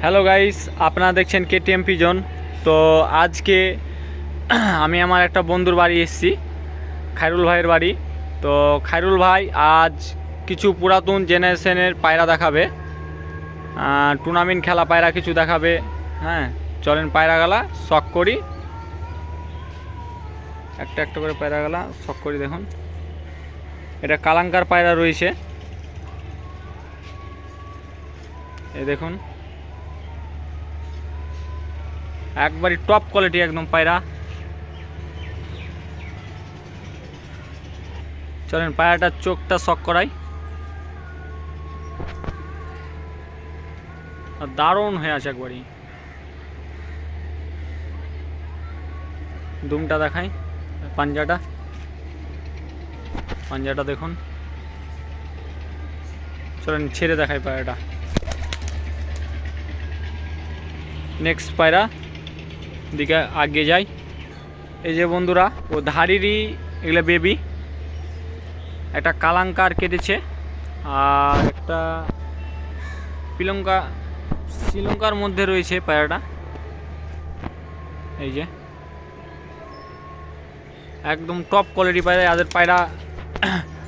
Hello guys, আপনারা দেখছেন KTM pigeon. তো আজকে আমি আমার একটা বন্ধুর বাড়ি এসেছি, খায়রুল ভাইয়ের বাড়ি। তো খায়রুল ভাই আজ কিছু পুরাতন জেনারেশনের পায়রা দেখাবে, টুর্নামেন্ট খেলা পায়রা কিছু দেখাবে। হ্যাঁ, চলেন পায়রা গেলা শখ করি, একটা একটা করে পায়রা গেলা শখ করি। দেখুন, এটা কালাঙ্কার পায়রা রয়েছে, এই দেখুন একবারই টপ কোয়ালিটি একদম পায়রা। চলেন পায়রাটার চোখটা শক করাই, দারুণ হয়ে আছে একবারই। দুমটা দেখাই, পাঞ্জাটা দেখুন। চলেন ছেড়ে দেখাই পায়রাটা। নেক্সট পায়রা দিকে আগে যাই। এই যে বন্ধুরা, ও ধাড়িরই এগুলো বেবি, একটা কালাঙ্কার কেটেছে আর একটা শ্রীলঙ্কার মধ্যে রয়েছে পায়রাটা। এই যে একদম টপ কোয়ালিটি পায়রা, এদের পায়রা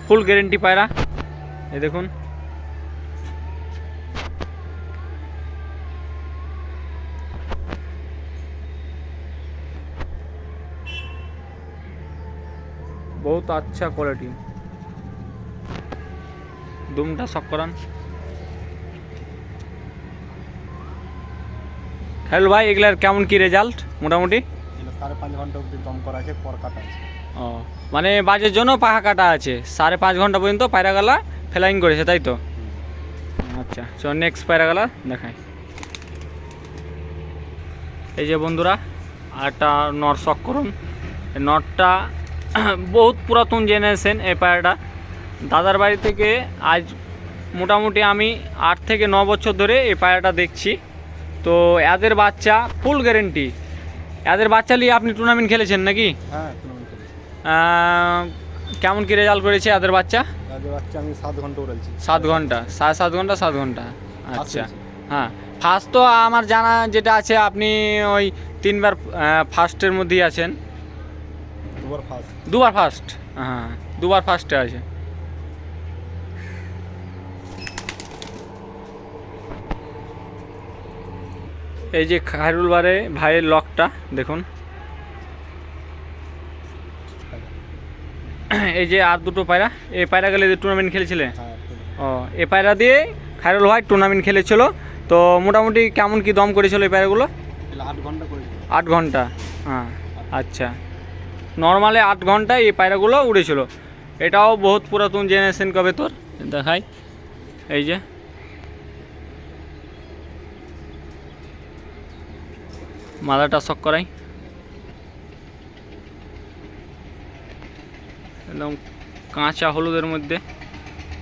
ফুল গ্যারেন্টি পায়রা। এই দেখুন, বহুত আচ্ছা কোয়ালিটি। দুমটা শক করান। হ্যালো ভাই, এগুলার কেমন কি রেজাল্ট মোটামুটি? 5.5 ঘন্টা অবধি দম করা আছে, পর কাটা আছে। ও, মানে বাজের জন্য পাখা কাটা আছে, 5.5 ঘন্টা পর্যন্ত পায়রাগালা ফ্লাইং করেছে, তাই তো? আচ্ছা, চল নেক্সট পায়রাগালা দেখাই। এই যে বন্ধুরা, আরেকটা নট শক করুন। নটটা বহুত পুরাতন জেনারেশন এই পায়রাটা। দাদার বাড়ি থেকে আজ মোটামুটি আমি 8 থেকে 9 বছর ধরে এই পায়রাটা দেখছি। তো এদের বাচ্চা ফুল গ্যারেন্টি। এদের বাচ্চা নিয়ে আপনি টুর্নামেন্ট খেলেছেন নাকি? হ্যাঁ, টুর্নামেন্ট খেলেছি। কেমন কি রেজাল্ট করেছে এদের বাচ্চা? এদের বাচ্চা আমি 7 ঘন্টা উড়াইছি। 7 ঘন্টা, 7.5 ঘন্টা, 7 ঘন্টা। আচ্ছা, হ্যাঁ। ফার্স্ট তো আমার জানা যেটা আছে, আপনি ওই 3বার ফার্স্টের মধ্যেই আছেন। 2বার ফার্স্ট। 2বার ফার্স্ট, হ্যাঁ 2বার ফার্স্টে আছে। এই যে খায়রুল ভাইয়ের লকটা দেখুন। এই যে আর দুটো পায়রা, এই পায়রা গেলে টুর্নামেন্ট খেলেছিলে? হ্যাঁ। ও, এই পায়রা দিয়ে খায়রুল ভাই টুর্নামেন্ট খেলেছিল। তো মোটামুটি কেমন কি দম করেছিল এই পায়রাগুলো? 8 ঘন্টা করেছি। 8 ঘন্টা, হ্যাঁ। আচ্ছা, নর্মালে 8 ঘন্টায় এই পায়রাগুলো উড়েছিল। এটাও বহুত পুরাতন জেনারেশন। কবে তোর দেখাই, এই যে মাদাটা শক করাই, একদম কাঁচা হলুদের মধ্যে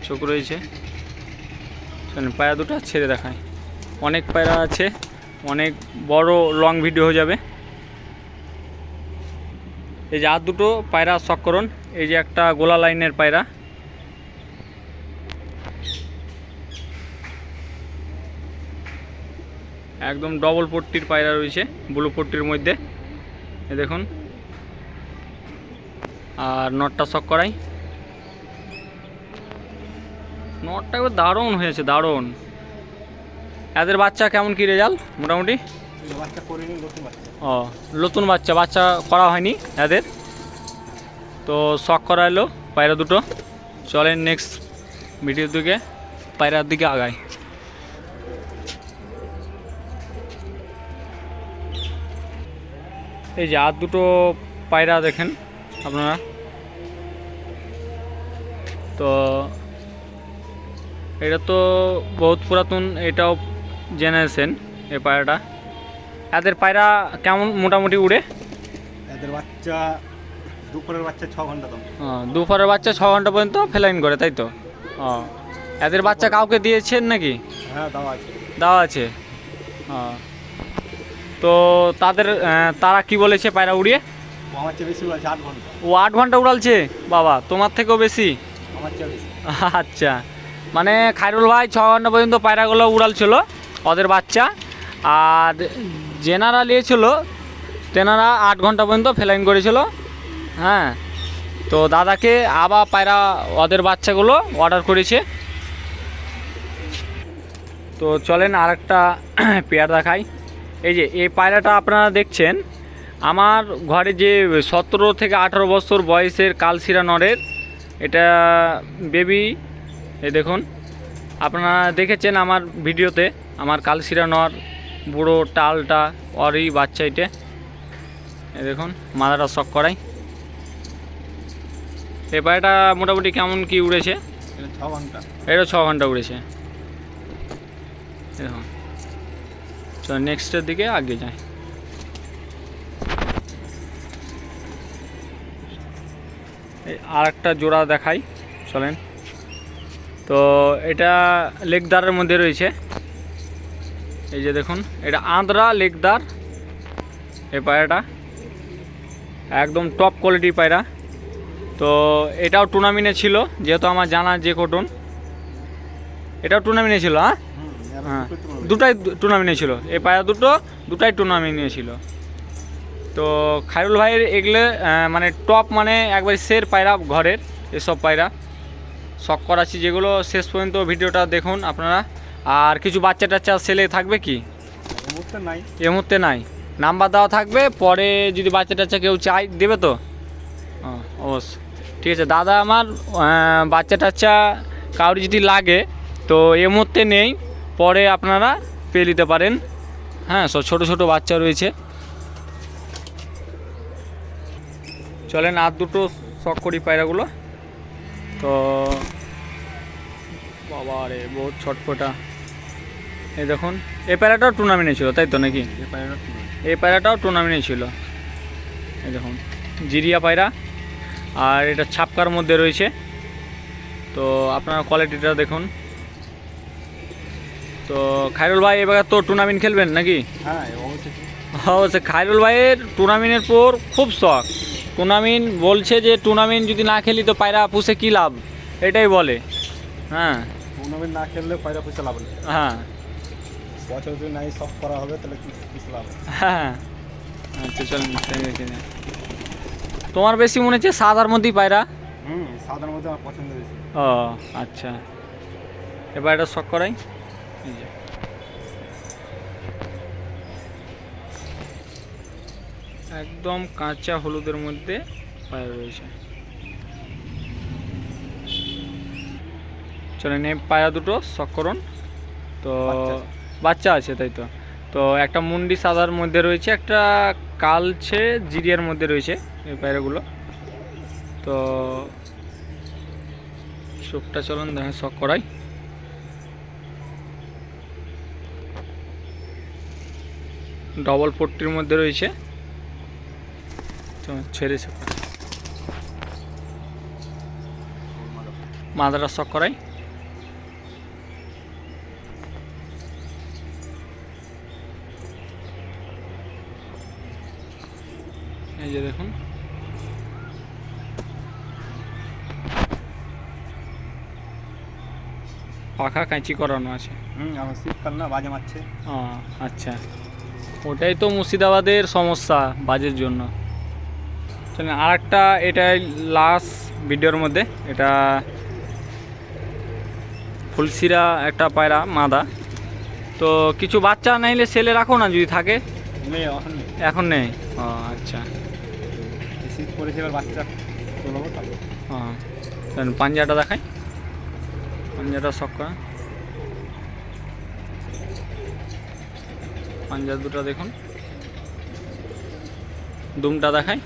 চোখ রয়েছে। চলেন পায়রা দুটো ছেড়ে দেখায়। অনেক পায়রা আছে, অনেক বড় লং ভিডিও হয়ে যাবে। এই যে আর দুটো পায়রা শক করুন। এই যে একটা গোলা লাইনের পায়রা, একদম ডবল পট্টির পায়রা রয়েছে, ব্লু পট্টির মধ্যে। এই দেখুন, আর নটটা শক করাই। নটটা একবার দারুণ হয়েছে, দারুণ। এদের বাচ্চা কেমন কি রেজাল্ট মোটামুটি? বাচ্চা করিনি, নতুন বাচ্চা। ও, নতুন বাচ্চা করা হয়নি এদের, তো শক করা এলো পায়রা দুটো। চলেন নেক্সট ভিডিওর দিকে, পায়রার দিকে আগাই। এই যে আর দুটো পায়রা দেখেন আপনারা। তো এটা তো বহুত পুরাতন, এটাও জেনারেশন এই পায়রাটা। এদের পায়রা কেমন মোটামুটি উড়ে? এদের বাচ্চা দুপুরের বাচ্চা 6 ঘন্টা দম। দুপুরের বাচ্চা 6 ঘন্টা পর্যন্ত ফ্লাইং করে, তাই তো? এদের বাচ্চা কাউকে দিয়েছেন নাকি? হ্যাঁ, দেওয়া আছে। দেওয়া আছে। তো তারা কি বলেছে পায়রা উড়িয়ে? আমার চেয়ে বেশি উড়াইছে, 8 ঘন্টা। ও 8 ঘন্টা উড়ালছে? বাবা, তোমার থেকেও বেশি? আমার চেয়ে বেশি। আচ্ছা, মানে খায়রুল ভাই 6 ঘন্টা পর্যন্ত পায়রাগুলো উড়াল ছিল ওদের বাচ্চা। আর যেনারা নিয়েছিল তেনারা 8 ঘন্টা পর্যন্ত ফ্লাইং করেছিল। হ্যাঁ, তো দাদাকে আবার পায়রা ওদের বাচ্চাগুলো অর্ডার করেছে। তো চলেন আর একটা পেয়ার দেখাই। এই যে এই পায়রাটা আপনারা দেখছেন, আমার ঘরে যে 17 থেকে 18 বছর বয়সের কালশিরা নরের, এটা বেবি। এই দেখুন, আপনারা দেখেছেন আমার ভিডিওতে আমার কালশিরা নর বুড়ো টালটা ওরই বাচ্চা এটা। এই দেখুন মাথাটা শক করাই। এই পায়রাটা মোটামুটি কেমন কি উড়েছে? এটা 6 ঘন্টা। এটা 6 ঘন্টা উড়েছে। দেখুন, চল নেক্সটের দিকে আগে যাই। এই আর একটা জোড়া দেখাই, চলেন। তো এটা লেগদারের মধ্যে রয়েছে। এই যে দেখুন, এটা আন্দ্রা লেগদার। এই পায়রাটা একদম টপ কোয়ালিটির পায়রা। তো এটাও টুর্নামেন্টে ছিল, যেহেতু আমার জানা যে কটন, এটাও টুর্নামেন্টে ছিল। হ্যাঁ, দুটাই টুর্নামেন্টে ছিল। এই পায়রা দুটাই টুর্নামেন্টে ছিল। তো খায়রুল ভাইয়ের এগুলো মানে টপ, মানে একবার সের পায়রা ঘরের। এসব পায়রা শখ করাচ্ছি যেগুলো, শেষ পর্যন্ত ভিডিওটা দেখুন আপনারা। আর কিছু বাচ্চা টাচ্চা সেলে থাকবে কি? এই মুহূর্তে নাই, নাম্বার দেওয়া থাকবে, পরে যদি বাচ্চা টাচ্চা কেউ চাই দেবে তো। অবশ্যই, ঠিক আছে দাদা। আমার বাচ্চা টাচ্চা কাউরি যদি লাগে তো এই মুহূর্তে নেই, পরে আপনারা পেয়ে নিতে পারেন। হ্যাঁ, সব ছোটো ছোটো বাচ্চা রয়েছে। চলেন আর দুটো শখ করি পায়রাগুলো। তো বাবা রে, বহুত ছটফটা। এই দেখুন, এই পায়রাটাও টুর্নামেন্টে ছিল তাই তো নাকি? এই পায়রাটাও টুর্নামেন্টে ছিল। এই দেখুন জিরিয়া পায়রা, আর এটা ছাপকার মধ্যে রয়েছে। তো আপনারা কোয়ালিটিটা দেখুন। তো খায়রুল ভাই এবার তো টুর্নামেন্ট খেলবেন নাকি? হ্যাঁ, অবশ্যই। খায়রুল ভাইয়ের টুর্নামেন্টের পর খুব শখ। টুর্নামেন্ট বলছে যে টুর্নামেন্ট যদি না খেলি তো পায়রা পুষে কী লাভ, এটাই বলে। হ্যাঁ, টুর্নামেন্ট না খেললে পায়রা পুষে লাভ নেই। হ্যাঁ, বছর যদি নাই সব করা হবে তাহলে কি পুষে লাভ? হ্যাঁ, আচ্ছা চলুন। তোমার বেশি মনে হচ্ছে সাদার মধ্যেই পায়রা? সাদার মধ্যে আমার পছন্দ হয়েছে। ও আচ্ছা, এবার এটা শখ করাই। এই যে একদম কাঁচা হলুদের মধ্যে পায়রা রয়েছে। চলেন এই পায়রা দুটো শখ করুন। তো বাচ্চা আছে তাই তো। তো একটা মুন্ডি সাদার মধ্যে রয়েছে, একটা কালচে জিরিয়ার মধ্যে রয়েছে এই পায়রাগুলো। তো চোখটা চলুন দেখেন শখ করাই। ডবল 40-র মধ্যে রয়েছে। ছেড়েছে মাদাটা শখ করাই। এই যে দেখুন, পাখা কাঁচি করানো আছে। আমার শীতকাল না, বাজে মারছে। ও আচ্ছা, ওটাই তো মুর্শিদাবাদের সমস্যা বাজের জন্য। চলেন আর একটা, এটাই লাস্ট ভিডিওর মধ্যে। এটা ফুলশিরা একটা পায়রা মাদা। তো কিছু বাচ্চা নাইলে সেলে রাখো না যদি থাকে? এখন নেই। ও আচ্ছা, শীত পড়েছে, এবার বাচ্চা তোলাবো তাহলে। পাঞ্জাটা দেখাই, পাঞ্জাটা শখ করা। পাঞ্জা দুটো দেখুন, দুমটা দেখাই।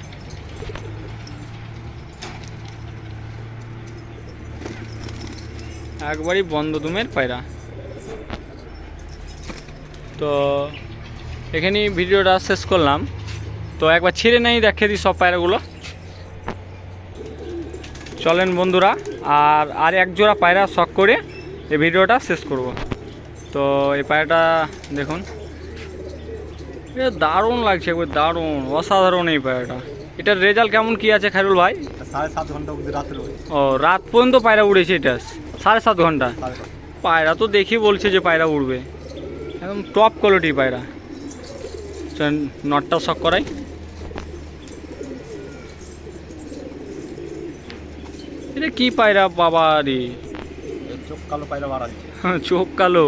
একবারই বন্ধ দুমের পায়রা। তো এখানেই ভিডিওটা শেষ করলাম। তো একবার ছেড়ে নেই দেখে দিই সব পায়রাগুলো। চলেন বন্ধুরা, আর এক জোড়া পায়রা শখ করে এই ভিডিওটা শেষ করব। তো এই পায়রাটা দেখুন, এটা দারুণ লাগছে, একবার দারুণ অসাধারণ এই পায়রাটা। এটার রেজাল্ট কেমন কি আছে খায়রুল ভাই? 7.5 ঘন্টা অবধি রাতের। ও, রাত পর্যন্ত পায়রা উড়েছে এটা? 7.5 ঘন্টা? পায়রা তো দেখি বলছে যে পায়রা উড়বে। একদম টপ কোয়ালিটি পায়রা। চল নটটা শখ করাই। এটা কি পায়রা বাবা রে, এর চোখ কালো পায়রা মারা দিচ্ছে। চোখ কালো,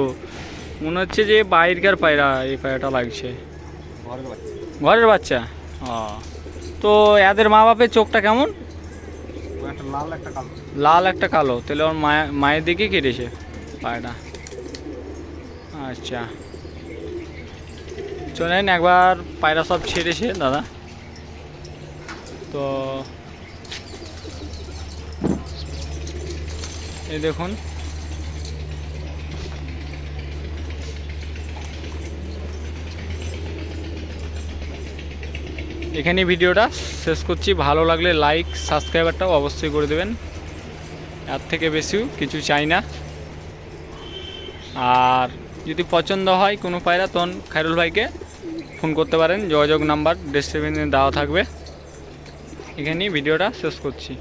মনে হচ্ছে যে বাইরকার পায়রা এই পায়রাটা লাগছে। ঘরের বাচ্চা। ঘরের বাচ্চা। ও, তো এদের মা বাপের চোখটা কেমন? ও একটা লাল একটা কালো। লাল একটা কালো, তাহলে ওর মায়ের দিকে কেটেছে পায়রাটা। আচ্ছা, চলেন একবার পায়রা সব ছেড়েছে দাদা। তো এই দেখুন, এখানে ভিডিওটা শেষ করছি। ভালো লাগলে লাইক সাবস্ক্রাইবারটাও অবশ্যই করে দেবেন, এর থেকে বেশিও কিছু চাই না। আর যদি পছন্দ হয় কোনো পায়রা, তখন খায়রুল ভাইকে ফোন করতে পারেন, যোগাযোগ নাম্বার ডেসক্রিপশনে দেওয়া থাকবে। এখানেই ভিডিওটা শেষ করছি।